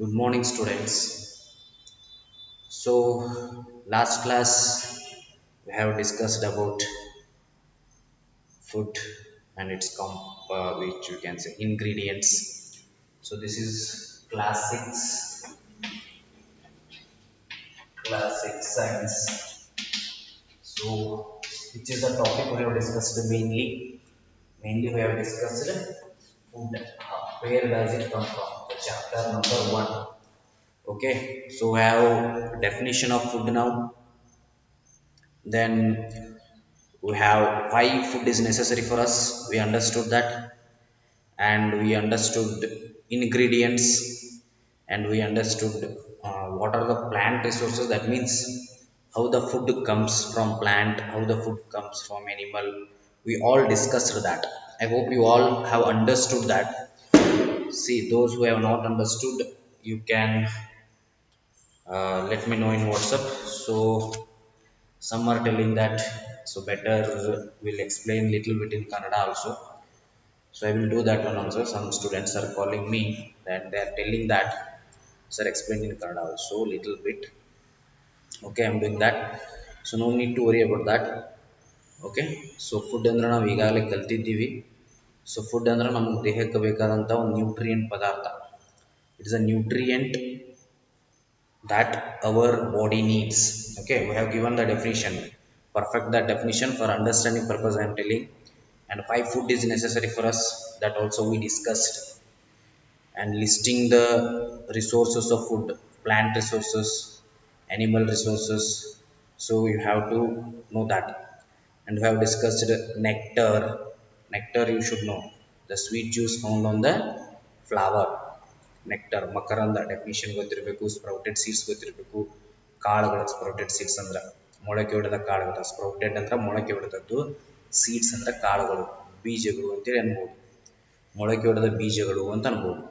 Good morning, students. So, last class we have discussed about food and its which you can say ingredients. So, this is classic science. So, which is the topic we have discussed mainly. Mainly, we have discussed food. Where does it come from? The chapter number one. Okay, so we have definition of food now. Then we have why food is necessary for us. We understood that, and we understood ingredients, and we understood what are the plant resources. That means how the food comes from plant, how the food comes from animal. We all discussed that. I hope you all have understood that. See, those who have not understood, you can let me know in WhatsApp. So some are telling that so better will explain little bit in Kannada also. So I will do that one also. Some students are calling me that they are telling that sir explain in Kannada also little bit. Okay, I'm doing that. So no need to worry about that. Okay. So food ಅಂದ್ರೆ ನಾವು ಈಗಾಗಲೇ ಕಲ್ತಿದ್ದೀವಿ. So food ಅಂದ್ರೆ ನಮಗೆ ದೇಹಕ್ಕೆ ಬೇಕಾದಂಥ ಒಂದು nutrient ಪದಾರ್ಥ. It is a nutrient that our body needs. Okay, we have given the definition, perfect that definition for understanding purpose I am telling. And why food is necessary for us, that also we discussed. And listing the resources of food, plant resources, animal resources. So you have to know that. And we have discussed nectar. Nectar you should know, the sweet juice found on the flower. Nectar ಮಕರಂದ definition ಗೊತ್ತಿರಬೇಕು. Sprouted seeds ಗೊತ್ತಿರಬೇಕು. ಕಾಳುಗಳು sprouted seeds ಅಂದ್ರೆ ಮೊಳಕೆ ಹೊಡೆದ ಕಾಳುಗಳು. Sprouted ಅಂದ್ರೆ ಮೊಳಕೆ ಹೊಡೆದದ್ದು, ಸೀಡ್ಸ್ ಅಂದ್ರೆ ಕಾಳುಗಳು, ಬೀಜಗಳು ಅಂತೇಳಿ ಅನ್ಬೋದು. ಮೊಳಕೆ ಹೊಡೆದ ಬೀಜಗಳು ಅಂತ ಅನ್ಬೋದು.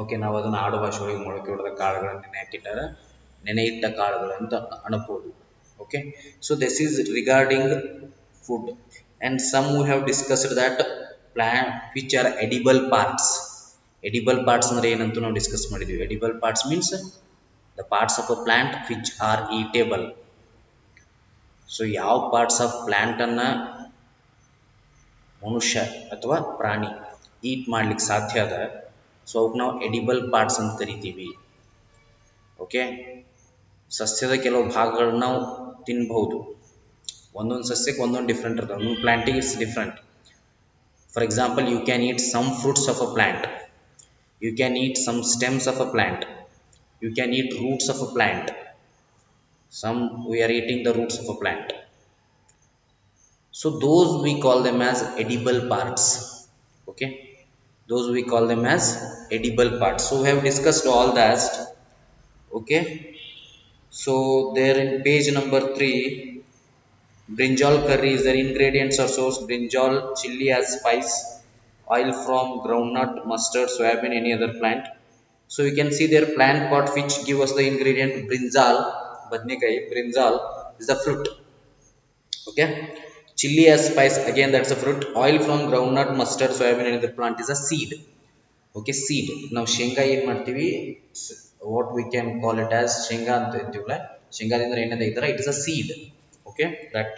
ಓಕೆ, ನಾವು ಅದನ್ನು ಆಡು ಭಾಷೆ ಒಳಗೆ ಮೊಳಕೆ ಹೊಡೆದ ಕಾಳುಗಳನ್ನು ನೆನೆ ಇಟ್ಟ ಕಾಳುಗಳು ಅಂತ ಅನ್ಬೋದು. Okay, so this is regarding food. And some we have discussed that plant which are edible parts. Edible parts ಅಂದರೆ ಏನಂತ ನಾವು ಡಿಸ್ಕಸ್ ಮಾಡಿದ್ವಿ. Edible parts means the parts of a plant which are eatable. So ಯಾವ parts of ಪ್ಲಾಂಟನ್ನು ಮನುಷ್ಯ ಅಥವಾ ಪ್ರಾಣಿ ಈಟ್ ಮಾಡ್ಲಿಕ್ಕೆ ಸಾಧ್ಯ ಅದ, ಸೊ ಅವಕ್ಕೆ ನಾವು ಎಡಿಬಲ್ ಪಾರ್ಟ್ಸ್ ಅಂತ ಕರಿತೀವಿ. ಓಕೆ, ಸಸ್ಯದ ಕೆಲವು ಭಾಗಗಳನ್ನ ನಾವು ತಿನ್ಬಹುದು. ಒಂದೊಂದು ಸಸ್ಯಕ್ಕೆ ಒಂದೊಂದು ಡಿಫ್ರೆಂಟ್ ಇರ್ತದೆ. ಒಂದೊಂದು ಪ್ಲಾಂಟಿಗೆ it's different. For example, you can eat some fruits of a plant, you can eat some stems of a plant, you can eat roots of a plant. Some we are eating the roots of a plant, so those we call them as edible parts. Okay, those we call them as edible parts. So we have discussed all that. Okay, so there in page number 3, brinjal curry is their ingredients are source: brinjal, chili as spice, oil from groundnut, mustard, soybean, any other plant. So you can see their plant part which give us the ingredient brinjal, badnekai. Brinjal is the fruit. Okay, chili as spice, again that's a fruit. Oil from groundnut, mustard, soybean, and the plant is a seed. Okay, seed. Now shenga ಏನು ಮಾಡ್ತೀವಿ, what we can call it as ಶೇಂಗಾ ಅಂತ ಅಂತೀವಲ್ಲ, ಶೇಂಗಾದಿಂದ ಏನಂತ ಇದ್ದಾರೆ, it is a seed. Okay, that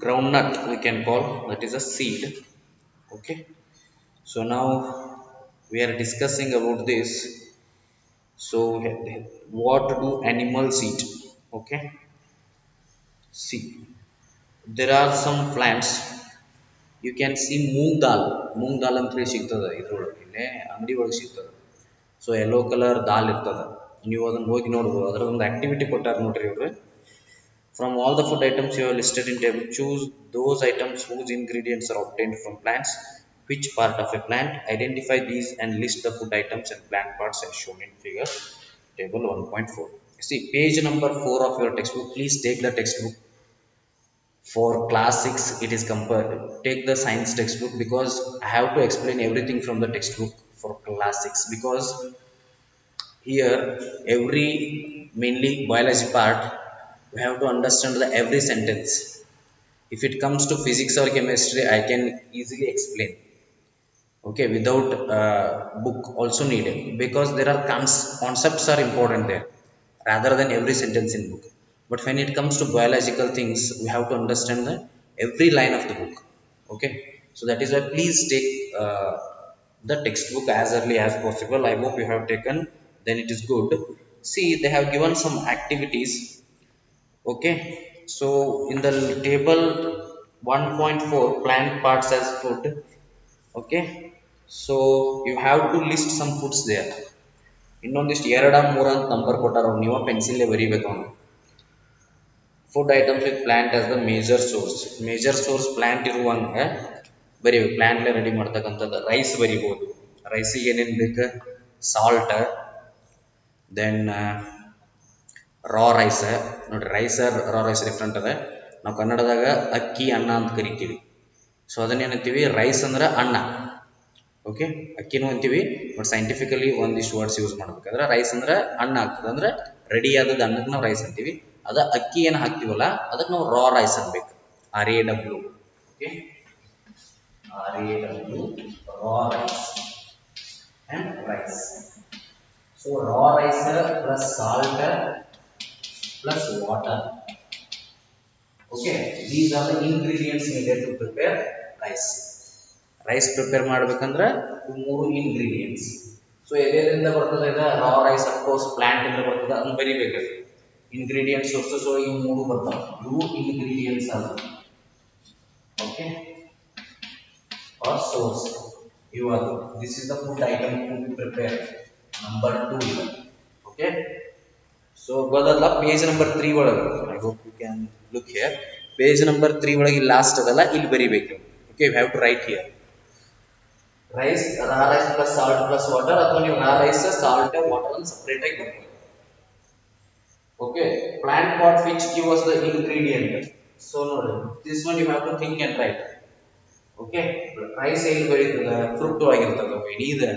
groundnut we can call that is a seed. Okay, so now we are discussing about this. So what do animals eat? Okay, see, there are some plants. You can see moong ದಾಲ್ ಅಂತ ಹೇಳಿ ಸಿಗ್ತದೆ ಇದ್ರೊಳಗೆ, ಇಲ್ಲೇ ಅಂಗಡಿ ಒಳಗೆ ಸಿಗ್ತದೆ. So yellow colour ದಾಲ್ ಇರ್ತದೆ, ನೀವು ಅದನ್ನು ಹೋಗಿ ನೋಡ್ಬೋದು. ಅದರ ಒಂದು ಆಕ್ಟಿವಿಟಿ ಕೊಟ್ಟಾರ ನೋಡ್ರಿ ಇವ್ರು. From all the food items you have listed in table, choose those items whose ingredients are obtained from plants. Which part of a plant? Identify these and list the food items and plant parts as shown in figure table 1.4. See page number 4 of your textbook. Please take the textbook. For class 6 it is compared. Take the science textbook, because I have to explain everything from the textbook for class 6, because here every mainly biology part we have to understand the every sentence. If it comes to physics or chemistry, I can easily explain. Okay, without book also needed, because there are concepts are important there rather than every sentence in book. But when it comes to biological things, we have to understand the every line of the book. Okay, so that is why please take the textbook as early as possible. I hope you have taken, then it is good. See, they have given some activities. Okay, so in the table 1.4, plant parts as food. Okay, so you have to list some foods there. ಇನ್ನೊಂದಿಷ್ಟು ಎರಡ ಮೂರ ಅಂತ number ಕೊಟ್ಟಾರ, ನೀವು pencil ಬರಿಬೇಕು ಅವನು. Food items with plant as the major source plant ಇರುವಂಗ ಬರೀಬೇಕು. ಪ್ಲಾಂಟ್ಲೆ ರೆಡಿ ಮಾಡ್ತಕ್ಕಂಥದ್ದು ರೈಸ್ ಬರಿಬೋದು. ರೈಸಿಗೆ ಏನೇನು ಬೇಕು? Salt, then raw rice. ನೋಡ್ರಿ, ರೈಸ್ ರಾ ರೈಸ್ ಡಿಫ್ರೆಂಟ್ ಅದ. ನಾವು ಕನ್ನಡದಾಗ ಅಕ್ಕಿ ಅನ್ನ ಅಂತ ಕರಿತೀವಿ. ಸೊ ಅದನ್ನೇನಂತೀವಿ? ರೈಸ್ ಅಂದ್ರೆ ಅನ್ನ. ಓಕೆ, ಅಕ್ಕಿನೂ ಅಂತೀವಿ, ಬಟ್ ಸೈಂಟಿಫಿಕಲಿ ಒಂದಿಷ್ಟು ವರ್ಡ್ಸ್ ಯೂಸ್ ಮಾಡ್ಬೇಕಾದ್ರೆ ರೈಸ್ ಅಂದ್ರೆ ಅನ್ನ ಆಗ್ತದೆ, ಅಂದ್ರೆ ರೆಡಿ ಆದದ್ದು ಅನ್ನಕ್ಕೆ ನಾವು ರೈಸ್ ಅಂತೀವಿ. ಅದ ಅಕ್ಕಿ ಏನು ಹಾಕ್ತೀವಲ್ಲ ಅದಕ್ಕೆ ನಾವು ರಾ ರೈಸ್ ಅನ್ಬೇಕು. RAW. Okay, RAW, raw rice and rice. So raw rice plus salt plus water. Okay, these are the ingredients needed to prepare rice. Rice prepare ಮಾಡ್ಬೇಕಂದ್ರೆ ಮೂರು ಇಂಗ್ರೀಡಿಯೆಂಟ್ಸ್. ಸೊ ಎದರಿಂದ ಬರ್ತದೆ ಇದು? ರಾ ರೈಸ್ ಅಫ್ಕೋರ್ಸ್ ಪ್ಲಾಂಟ್ ಇಂದ ಬರ್ತದೆ, ಅದನ್ನ ಬರಿಬೇಕು. Ingredients sources ಇವು ಮೂರು ಬರ್ತಾವೆ, ಇವು ಇಂಗ್ರೀಡಿಯೆಂಟ್ಸ್ ಅಲ್ಲ. ಓಕೆ, ಆರ್ ಸೋರ್ಸ್ ಇವು ಅದು. This is the food item to be prepare. Number 2 ಇದು. ಓಕೆ, ಸೊ ಬದಲ್ಲ ಪೇಜ್ ನಂಬರ್ 3 ಒಳಗೆ, I hope you can look here. Page number 3 ಒಳಗೆ ಲಾಸ್ಟ್ ಅದಲ್ಲ, ಇಲ್ಲಿ ಬರಿಬೇಕು. Okay, you have to write here rice, raw rice plus salt plus water, ಅಥವಾ ನೀವು raw rice salt water ಅನ್ನು ಸಪರೇಟ್ ಆಗಿ ಬರ್ತೀವಿ. Okay, plant pot which give us the ingredient. So ನೋಡಿ, this one you have to think and write. Okay, rice ಎಲ್ಲಿ ಬೆಳೀತದೆ? Fruit ಆಗಿರ್ತದೆ, ಇದೆ.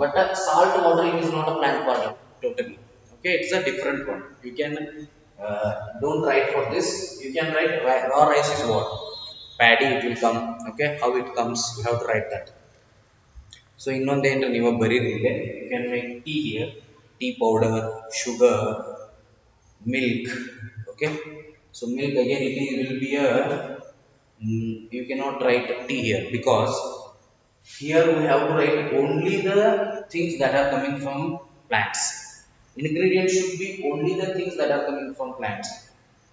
But salt water it is not a plant pot totally. Okay, it's a different one. You can don't write for this. You can write raw rice is what? Paddy, it will come. Okay, how it comes, you have to write that. So ಇನ್ನೊಂದು ಏನು ನೀವು ಬರೀರಿಲ್ಲ, you can make tea here. Tea powder, sugar, milk. Okay, so milk again it will be a you cannot write tea here, because here we have to write only the things that are coming from plants. Ingredients should be only the things that are coming from plants.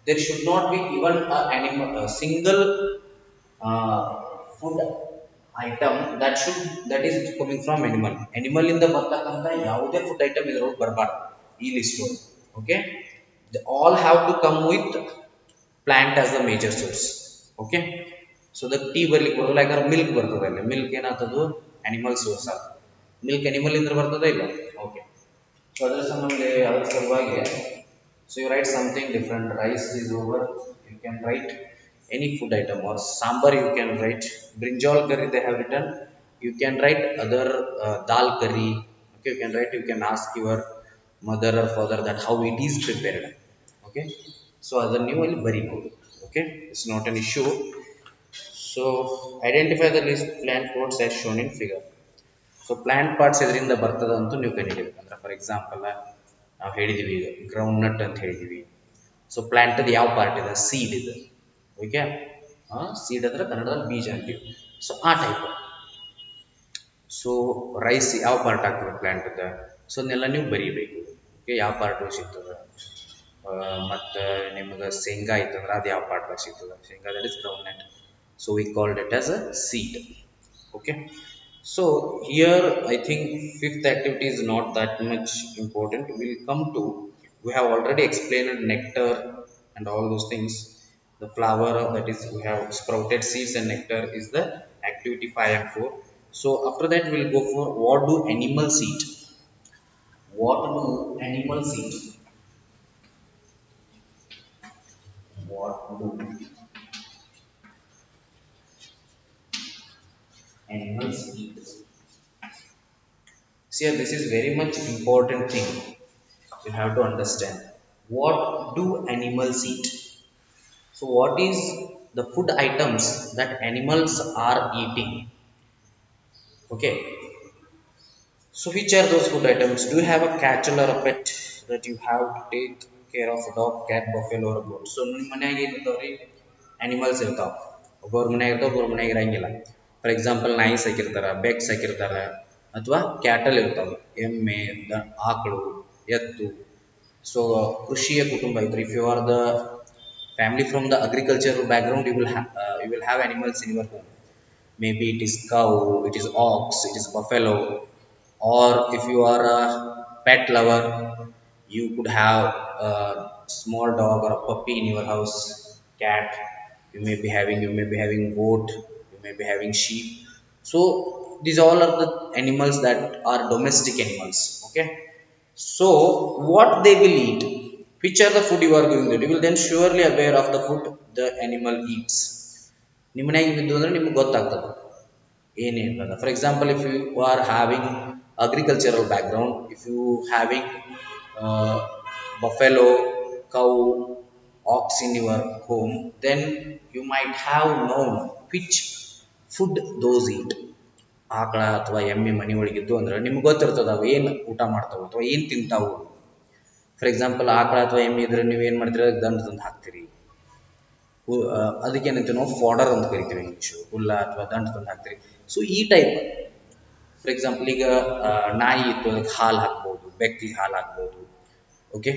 There should not be even a single uh, food item that is coming from animal. Animal ಇಂದ ಬರ್ತಕ್ಕಂಥ ಯಾವುದೇ food item ಇದರೊಳಗೆ ಬರಬಾರ್ದು ಈ list. Okay, they all have to come with plant as the major source. Okay, so the tea ಬರ್ಲಿಕ್ಕೆ ಬರೋಲ್ಲ, ಯಾಕಂದ್ರೆ milk ಬರ್ತದೆ. ಅಲ್ಲಿ ಮಿಲ್ಕ್ ಏನಾಗ್ತದೆ? ಅನಿಮಲ್ ಸೋರ್ಸ್ ಆಗ. ಮಿಲ್ಕ್ ಅನಿಮಲ್ ಇಂದ ಬರ್ತದೆ ಇಲ್ಲ. ಓಕೆ, ಸೊ ಅದರ ಸಂಬಂಧ ಅದರ ಸಲುವಾಗಿ so you write something different. Rice is over, you can write any food item, or sambar you can write. Brinjal curry they have written, you can write other dal curry. Okay, you can write, you can ask your mother or father that how it is prepared. Okay, so ಅದನ್ನ ನೀವು ಅಲ್ಲಿ ಬರೀಬಹುದು. Okay, it's not an issue. So identify the list plant parts as shown in figure. So plant parts ಇದರಿಂದ ಬರ್ತದ ಅಂತ ನೀವು ಕಂಡುಹಿಡಿಬೇಕಂದ್ರೆ, for example ನಾವು ಹೇಳಿದೀವಿ ಈಗ ground nut ಅಂತ ಹೇಳಿದೀವಿ. ಸೊ ಪ್ಲಾಂಟ್ ಅದು ಯಾವ ಪಾರ್ಟ್ ಇದೆ? ಸೀಡ್ ಇದೆ. ಓಕೆ, ಸೀಡ್ ಅಂದ್ರೆ ಕನ್ನಡದಲ್ಲಿ ಬೀಜ ಅಂತೀವಿ. ಸೊ ಆ ಟೈಪ್. ಸೊ ರೈಸ್ ಯಾವ ಪಾರ್ಟ್ ಆಗ್ತದೆ ಪ್ಲಾಂಟ್ ಅದ? ಸೊ ಅದನ್ನೆಲ್ಲ ನೀವು ಬರೀಬೇಕು. ಓಕೆ, ಯಾವ ಪಾರ್ಟ್ ಸಿಗ್ತದೆ. ಮತ್ತು ನಿಮ್ಗೆ ಶೇಂಗಾ ಐತಂದ್ರೆ ಅದು ಯಾವ ಪಾರ್ಟ್ದಾಗ ಸಿಗ್ತದೆ? ಶೇಂಗಾ that is ground nut. So we called it as a seed. Okay, so here I think fifth activity is not that much important. We'll come to, we have already explained nectar and all those things. The flower, that is we have sprouted seeds and nectar is the activity 5 and 4. So after that we'll go for what do animals eat. What do animals eat? What do animals eat? See, this is very much important thing. You have to understand. What do animals eat? So what is the food items that animals are eating? Okay. So which are those food items? Do you have a cattle or a pet that you have to take care of? A dog, cat, buffalo, or a goat? So ನಿಮ್ಮ ಮನ್ಯಾಗ ಏನಿರ್ತಾವ್ರಿ animals ಇರ್ತಾವ. ಒಬ್ಬೊಬ್ರ ಮನ್ಯಾಗ ಇರ್ತಾವ, ಒಬ್ಬೊಬ್ರ ಮನ್ಯಾಗ ಇರಂಗಿಲ್ಲ. For example ನಾಯಿ ಸಾಕಿರ್ತಾರ, ಬೆಕ್ಸ್ ಸಾಕಿರ್ತಾರ, ಅಥವಾ ಕ್ಯಾಟಲ್ ಇರ್ತಾವ, ಎಮ್ಮೆ, ಆಕಳು, ಎತ್ತು. So ಕೃಷಿಯ ಕುಟುಂಬ ಐತ್ರಿ. If you are the family from the agricultural background, you will have animals in your home. Maybe it is cow, it is ox, it is buffalo, or if you are a pet lover, you could have a small dog or a puppy in your house, cat. You may be having goat, you may be having sheep. So these all are the animals that are domestic animals. Okay. So what they will eat, which are the food you are going to eat, you will then surely aware of the food the animal eats. ನಿಮ್ಮ ಮನ್ಯಾಗ ಇದ್ದು ಅಂದ್ರೆ ನಿಮ್ಗೆ ಗೊತ್ತಾಗ್ತದೆ ಏನೇನು. For example, if you are having agricultural background, if you having uh, buffalo, cow, ox in your home, then you might have known which food those eat. ಆಕಳ ಅಥವಾ ಎಮ್ಮೆ ಮನೆ ಒಳಗಿದ್ದು ಅಂದ್ರೆ ನಿಮ್ಗೆ ಗೊತ್ತಿರ್ತದೆ ಅವು ಏನು ಊಟ ಮಾಡ್ತಾವೆ ಅಥವಾ ಏನು ತಿಂತಾವು. ಫಾರ್ ಎಕ್ಸಾಂಪಲ್, ಆಕಳ ಅಥವಾ ಎಮ್ಮೆ ಇದ್ರೆ ನೀವು ಏನು ಮಾಡ್ತೀರಿ, ದಂಡ ತಂದು ಹಾಕ್ತೀರಿ. ಅದಕ್ಕೇನಂತೀವಿ ನಾವು ಫಾಡರ್ ಅಂತ ಕರಿತೀವಿ ಇಂಗ್ಲೀಷು, ಹುಲ್ಲ ಅಥವಾ ದಂಡ ತಂದು ಹಾಕ್ತೀರಿ. ಸೊ ಈ ಟೈಪ್. ಫಾರ್ ಎಕ್ಸಾಂಪಲ್, ಈಗ ನಾಯಿ ಇತ್ತು, ಅದಕ್ಕೆ ಹಾಲು ಹಾಕ್ಬೋದು, ಬೆಕ್ಕಿಗೆ ಹಾಲು ಹಾಕ್ಬೋದು. Okay.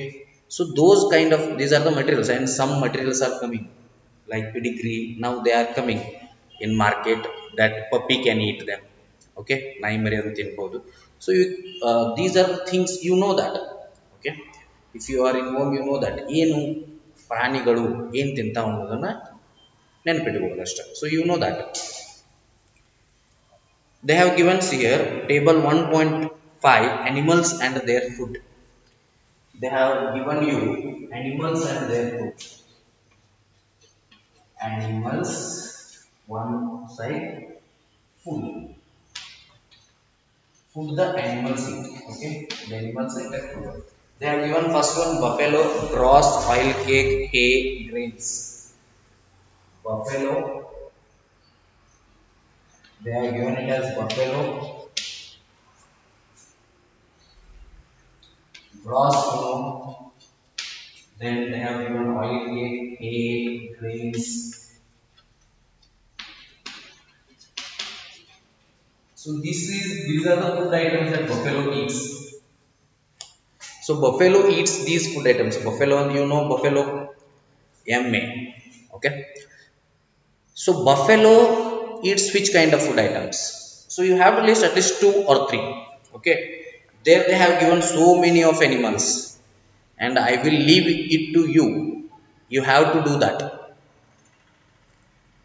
So those kind of these are the materials, and some materials are coming like pedigree. Now they are coming in market that puppy can eat them. Okay, ನಾಯಿ ಮರಿ ಅದನ್ನು ತಿನ್ಬೋದು. So these are the things you know that. Okay, if you are in home, you know that ಏನು ಪ್ರಾಣಿಗಳು ಏನು ತಿಂತಾವ ಅನ್ನೋದನ್ನು ನೆನಪಿಟ್ಬೋದು ಅಷ್ಟೇ. So you know that. They have given here table 1.5 animals and their food. They have given you animals and their food. Animals one side, food. Food the animals eat. Okay, the animals eat that food. They have given first one buffalo, gross, oil cake, hay, grains. Buffalo. They have given it as buffalo, gross, then they have given oil cake, hay, grains. So these are the food items that buffalo eats. So buffalo eats these food items. Buffalo, you know buffalo, emme. Okay. So buffalo eats which kind of food items? So you have to list at least 2 or 3. Okay. There they have given so many of animals, and I will leave it to you. You have to do that.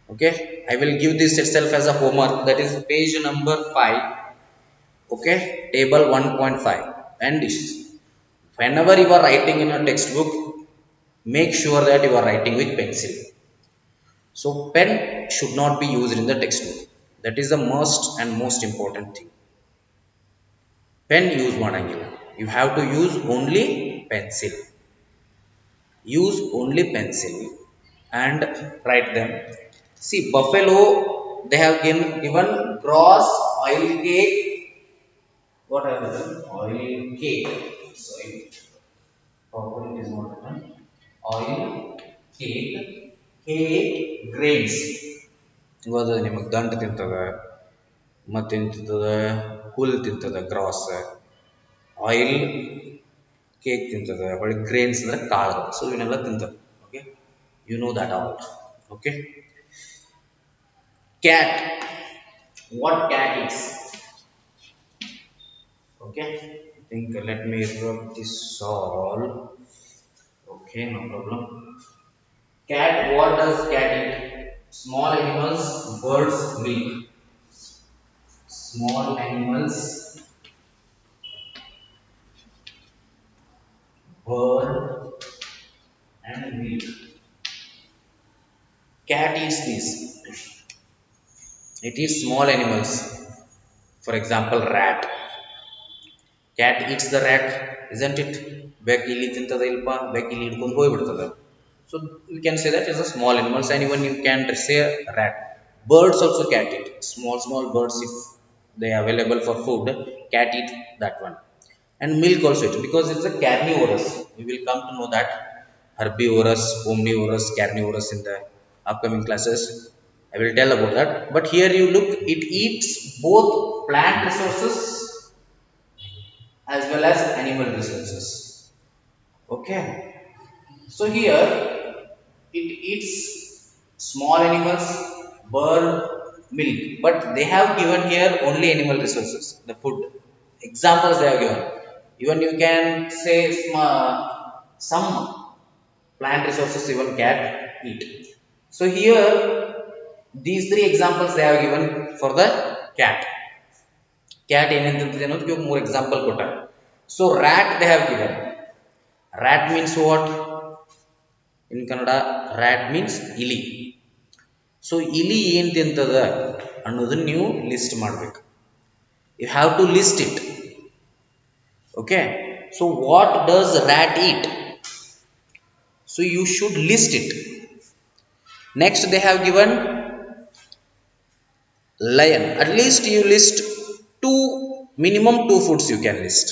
Okay. I will give this itself as a homework. That is page number 5. Okay. Table 1.5. And this. Whenever you are writing in a textbook, make sure that you are writing with pencil. So pen should not be used in the textbook. That is the most important thing. Pen use ಮಾಡಂಗಿಲ್ಲ. You have to use only pencil. Use only pencil and write them. See, buffalo, they have given gross, oil cake. What have they done? Oil cake. Sorry, properly it is not written. Oil cake, hay, grains. ಗೊತ್ತದ ನಿಮಗೆ, ದಂಟ ತಿಂತದ, ಮತ್ತೇನು ತಿಂತದ, ಹುಲ್ಲು ತಿಂತದ grass, oil cake ತಿಂತದ, ಹೊಳ್ಳಿ grains ಅಂದರೆ ಕಾಳು. ಸೊ ಇವನ್ನೆಲ್ಲ ತಿಂತದೆ. Okay, you know that all. Okay. Cat, what cat is? Okay, I think let me rub this all. Okay, no problem. Cat, what does cat eat? Small animals, birds, milk. Small animals, bird and milk. Cat eats this. It eats small animals. For example, rat. Cat eats the rat, isn't it? ಬೆಕ್ ಇಲ್ಲಿ ತಿಂತದ ಇಲ್ಪ, ಬೆಕ್ ಇಲ್ಲಿ ಹಿಡ್ಕೊಂಡು ಹೋಗ್ಬಿಡ್ತದ. So we can say that is a small animals, and even you can say rat. Birds also cat eat. Small birds, if they are available for food, cat eat that one. And milk also it, because it's a carnivorous. We will come to know that herbivorous, omnivorous, carnivorous in the upcoming classes. I will tell about that. But here you look, it eats both plant resources as well as animal resources. Okay, so here it eats small animals, bird, milk, but they have given here only animal resources, the food examples they have given. Even you can say some plant resources even cat eat. So here these three examples they have given for the cat. Cat ಏನಂತ ಅನ್ನೋದಕ್ಕೆ ಮೂರು example ಕೊಟ್ಟಾರೆ. So rat they have given. Rat means what? In Kannada, rat means ili. So ili ಏನು ತಿಂತದ ಅನ್ನೋದನ್ನ ನೀವು list ಮಾಡಬೇಕು. You have to list it. Okay. So what does rat eat? So you should list it. Next they have given lion. At least you list two, minimum two foods you can list.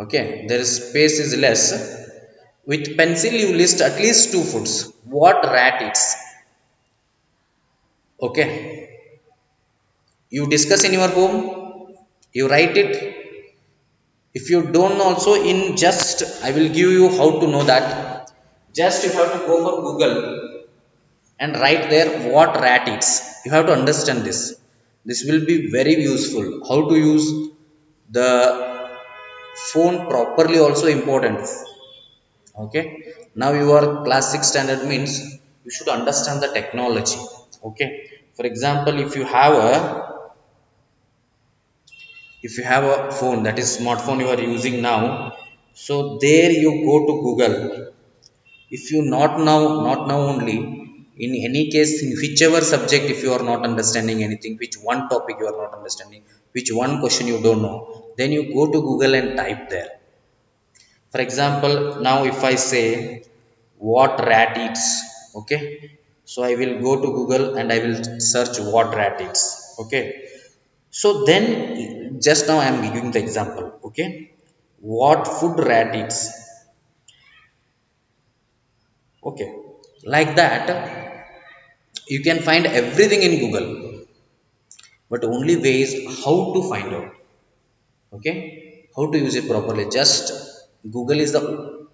Okay, there is space is less. With pencil you list at least two foods. What rat eats? Okay, you discuss in your home, you write it. If you don't know also, in just I will give you how to know that. Just you have to go for Google and write there what rat eats. You have to understand this. This will be very useful. How to use the phone properly also important. Okay, now you are class 6 standard means you should understand the technology. Okay, for example, if you have a phone, that is smartphone you are using now, so there you go to Google. If you not now only, in any case, in whichever subject, if you are not understanding anything, which one topic you are not understanding, which one question you don't know, then you go to Google and type there. For example, now if I say what rat eats, okay, so I will go to Google and I will search what rat eats. Okay, so then just now I am giving the example. Okay, what food rat eats. Okay, like that you can find everything in Google, but only way is how to find out. Okay, how to use it properly. Just Google is the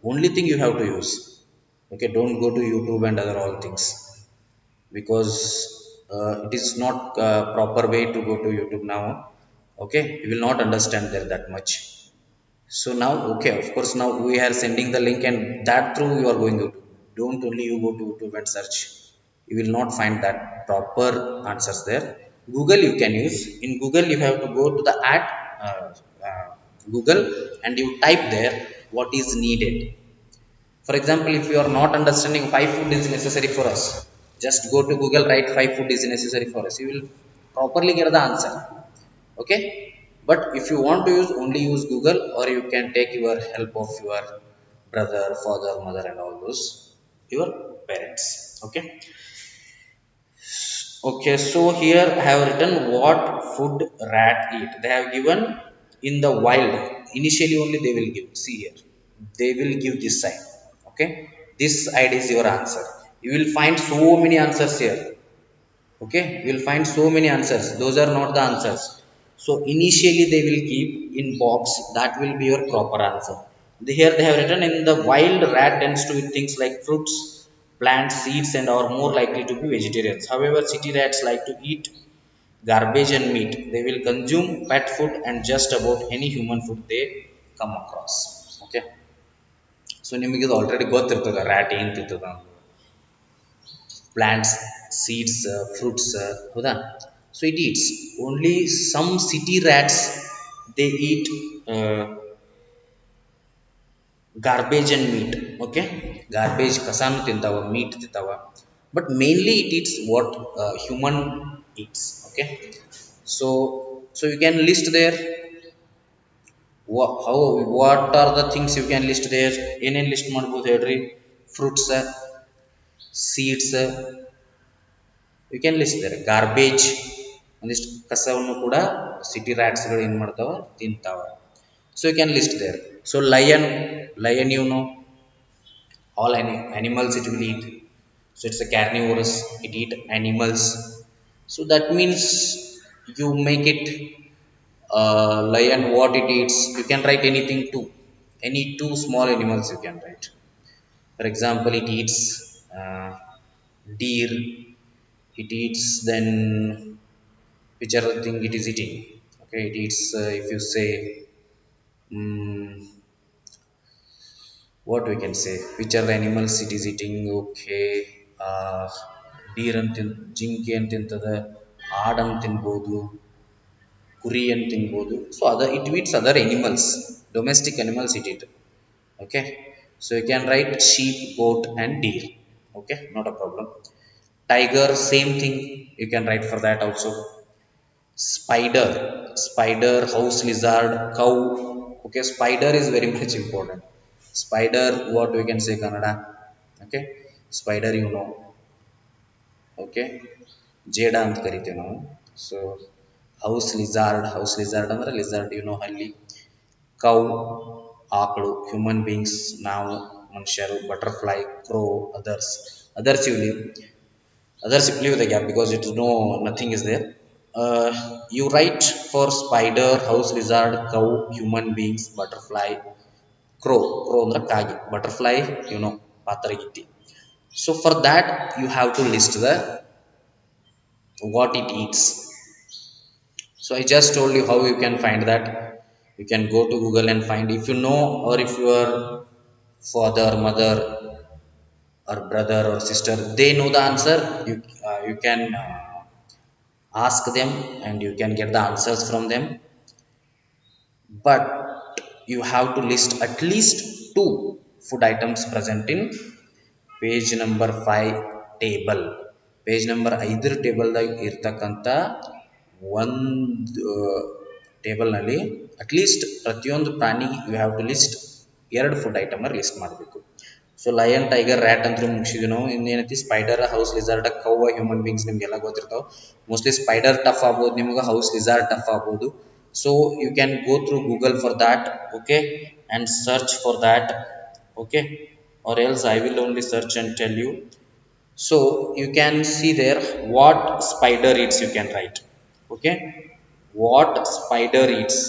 only thing you have to use. Okay, don't go to YouTube and other all things, because it is not proper way to go to YouTube now. Okay, you will not understand there that much. So now, okay, of course, now we are sending the link and that through you are going to YouTube. Don't only you go to YouTube and search. You will not find that proper answers there. Google you can use. In Google you have to go to the uh, uh, Google and you type there what is needed. For example, if you are not understanding why food is necessary for us, just go to Google, write why food is necessary for us. You will properly get the answer. Okay, but if you want to use, only use Google, or you can take your help of your brother, father, mother and all those, your parents. Okay. Okay, so here I have written what food rat eat. They have given in the wild. Initially only they will give. See here, they will give this sign. Okay, this ID is your answer. You will find so many answers here. Okay, you will find so many answers. Those are not the answers. So initially they will keep in box. That will be your proper answer. Here they have written in the wild rat tends to eat things like fruits, plants, seeds, and are more likely to be vegetarians. However, city rats like to eat garbage and meat. They will consume pet food and just about any human food they come across. Okay, so ನಿಮಗೆ ಇದು already ಗೊತ್ತಿರ್ತದೆ rat ಏನು ತಿಂತದ, plants, seeds, fruits, ಹೌದಾ. So it eats only some city rats, they eat garbage and meat. Okay, garbage kasanu tintava, meat tintava, but mainly it eats what human eats. Okay, so you can list there what are the things you can list there. ಏನೇನು list ಮಾಡ್ಬೋದು ಹೇಳ್ರಿ? Fruits, seeds, you can list there. Garbage, ಒಂದಿಷ್ಟು ಕಸವನ್ನು ಕೂಡ city ರ್ಯಾಟ್ಸ್ಗಳು ಏನು ಮಾಡ್ತಾವ ತಿಂತಾವ. So you can list there. So lion you know all animals it will eat. So it's a carnivorous, it eat animals. So that means you make it lion what it eats, you can write anything too, any two small animals you can write. For example, it eats deer, it eats then which other thing it is eating. Okay, it eats if you say mm, what we can say, which are the animals it is eating. Okay, uh, deer ಅಂತ ಜಿಂಕೆ ಅಂತ ತಿಂತದೆ, ಆಡನ್ನು ತಿನ್ಬೋದು, ಕುರಿ ಅಂತ ತಿನ್ಬೋದು. So other it means other animals, domestic animals it it. Okay, so you can write sheep, goat and deer. Okay, not a problem. Tiger, same thing, you can write for that also. Spider, house lizard, cow. Okay, spider is very much important. Spider, what we can say Kannada. Okay, spider you know. Okay, ಜೇಡ ಅಂತ ಕರಿತೀವಿ ನಾವು. So house lizard ಅಂದ್ರೆ lizard you know ಅಲ್ಲಿ. Cow ಆಕಳು, human beings ನಾವು ಮನುಷ್ಯರು, butterfly, crow, others you live. Others you leave the gap because it is no nothing is there. You write for spider, house lizard, cow, human beings, butterfly, crow ಅಂದ್ರೆ ಕಾಗೆ, butterfly you know ಪಾತರಗಿತ್ತಿ. So for that you have to list the what it eats. So I just told you how you can find that. You can go to Google and find, if you know, or if your father, mother or brother or sister they know the answer, you can ask them and you can get the answers from them. But you have to list at least two food items present in page number 5 table. Page number 5 table ದಾಗ ಇರ್ತಕ್ಕಂಥ ಒಂದು table ನಲ್ಲಿ at least ಪ್ರತಿಯೊಂದು ಪ್ರಾಣಿ you have to list ಎರಡು food item list ಮಾಡಬೇಕು. So lion, tiger, rat ಅಂತ ಮುಗಿಸಿದ್ವಿ ನಾವು. ಇನ್ನೇನೈತಿ ಸ್ಪೈಡರ್, ಹೌಸ್ ಲಿಜಾರ್ಡ್, ಕೌವ, ಹ್ಯೂಮನ್ ಬೀಯಿಂಗ್ಸ್ ನಿಮ್ಗೆಲ್ಲ ಗೊತ್ತಿರ್ತಾವೆ. ಮೋಸ್ಟ್ಲಿ ಸ್ಪೈಡರ್ ಟಫ್ ಆಗ್ಬೋದು ನಿಮ್ಗೆ, ಹೌಸ್ ಲಿಜಾರ್ಡ್ ಟಫ್ ಆಗ್ಬೋದು. So you can go through Google for that. Okay, and search for that. Okay, or else I will only search and tell you. So you can see there what spider eats, you can write. Okay, what spider eats.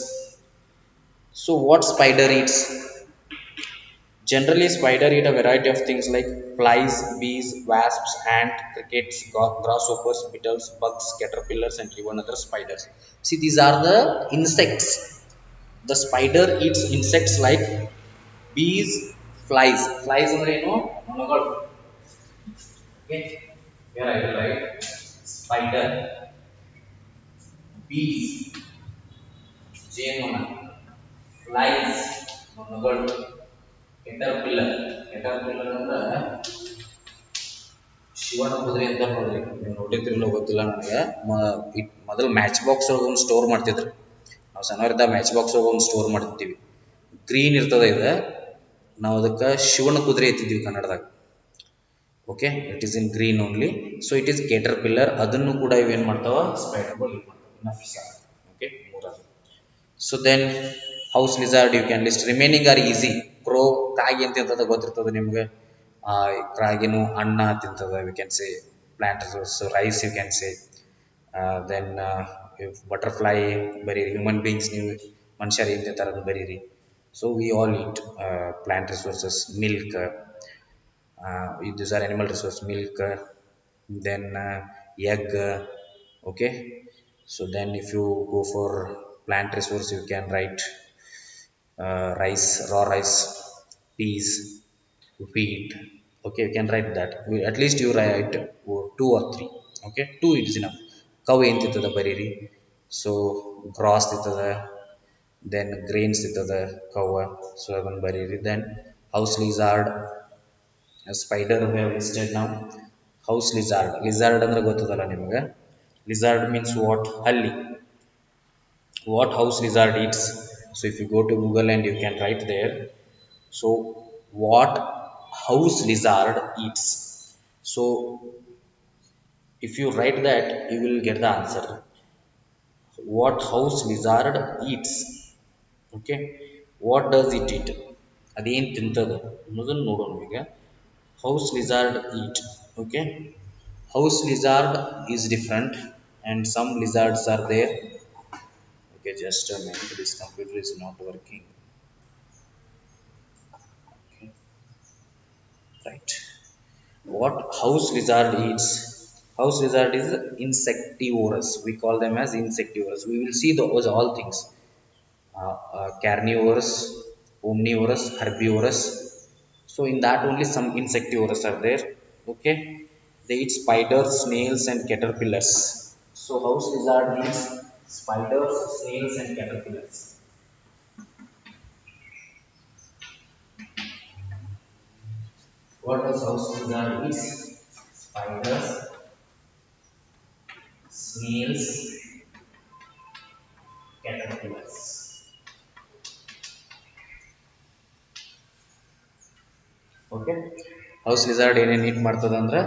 So what spider eats, generally spider eat a variety of things like flies, bees, wasps, ant, crickets, grasshoppers, beetles, bugs, caterpillars and even other spiders. See, these are the insects. The spider eats insects like bees, flies ಅಂದ್ರೆ ಏನು, ನೊಣಗಳು. Okay, here I will write spider, bees ಜೇನುನೊಣ, flies ನೊಣಗಳು, caterpillar ಅಂದ್ರೆ ಶಿವನ ಕುದುರೆ ಅಂತ ನೋಡ್ರಿ, ನೀವು ನೋಡಿದ್ರಿಲ್ಲೋ ಗೊತ್ತಿಲ್ಲ ನನಗೆ. ಮೊದಲು ಮ್ಯಾಚ್ ಬಾಕ್ಸ್ ಒಳಗೆ ಒಂದು ಸ್ಟೋರ್ ಮಾಡ್ತಿದ್ರು ನಾವು ಸಣ್ಣವರಿದ್ದ, ಮ್ಯಾಚ್ ಬಾಕ್ಸ್ ಒಳಗೆ ಒಂದು ಸ್ಟೋರ್ ಮಾಡ್ತಿದ್ವಿ. ಗ್ರೀನ್ ಇರ್ತದೆ ಇದು, ನಾವು ಅದಕ್ಕೆ ಶಿವನ ಕುದುರೆ ಎತ್ತಿದ್ವಿ ಕನ್ನಡದಾಗ. Okay, it is in green only. So it is caterpillar. ಅದನ್ನು ಕೂಡ ಇವೇನು ಮಾಡ್ತಾವ, ಸ್ಪೈಡರ್ಗಳು ಯೂಸ್ ಮಾಡ್ತಾವೆ. ಓಕೆ, ಮೂರದು. So then house lizard you can list. Remaining are easy. Crow, ಕಾಗಿ ಅಂತ ತಿಂತದ ಗೊತ್ತಿರ್ತದೆ ನಿಮಗೆ. ಕಾಗಿನೂ ಅನ್ನ ತಿಂತದ, we can say plant resource, rice you can say. Then butterfly ಬರೀರಿ, ಹ್ಯೂಮನ್ ಬೀಯಿಂಗ್ಸ್ ನೀವು ಮನುಷ್ಯರು ಏನು ತಿಂತಾರೆ ಅದು ಬರೀರಿ. So we all eat plant resources, milk, these are animal resource, milk, then egg. Okay, so then if you go for plant resource you can write rice, raw rice, peas, wheat. Okay, you can write that. At least you write two or three. Okay, two is enough. Cow ಏನು ತಿಂತದ ಬರೀರಿ. So grass ತಿಂತದ, then grains ತಿಂತದ ಕವ್ವ, so ಅದನ್ನು ಬರೀರಿ. Then house lizard, spider we have listed now. House lizard ಅಂದ್ರೆ ಗೊತ್ತದಲ್ಲ ನಿಮಗೆ. ಲಿಜಾರ್ಡ್ ಮೀನ್ಸ್ ವಾಟ್, ಹಲ್ಲಿ. What house lizard eats. So if you go to Google and you can write there, so what house lizard eats. So if you write that you will get the answer. So what house lizard eats. Okay, what does it eat? ಅದೇನು ತಿಂತದ ಅನ್ನೋದನ್ನು ನೋಡೋಣ ಈಗ. House lizard eat. Okay, house lizard is different and some lizards are there. Okay, just a minute, this computer is not working. Okay, right. What house lizard eats? House lizard is insectivorous. We call them as insectivorous. We will see those all things. Carnivorous, omnivorous, herbivorous. So in that only some insectivorous are there. Okay, they eat spiders, snails, and caterpillars. So house lizard eats spiders, snails, and caterpillars. What does house lizard eat? Spiders, snails, caterpillars. Okay. House lizard ಏನೇನು eat ಮಾಡ್ತದಂದ್ರೆ,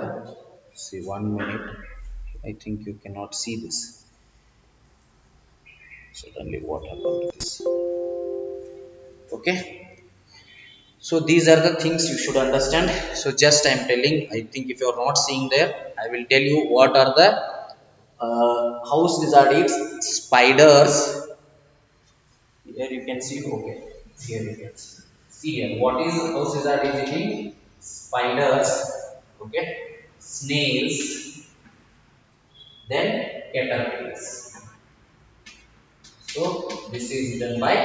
see 1 minute. I think you cannot see this. Suddenly what happened to this? Okay. So these are the things you should understand. So just I am telling. I think if you are not seeing there, I will tell you what are the house lizard eats spiders. Here you can see. Okay. Here you can see. See here. What is house lizard is eating? Spiders. Okay. Snails. Then caterpillars. So this is done by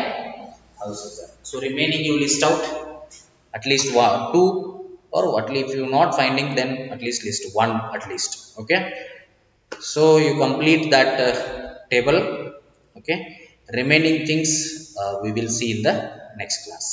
house lizard. So remaining you list out at least one, two, or at least if you are not finding, then at least list one at least. Okay. So you complete that table. Okay. Remaining things we will see in the next class.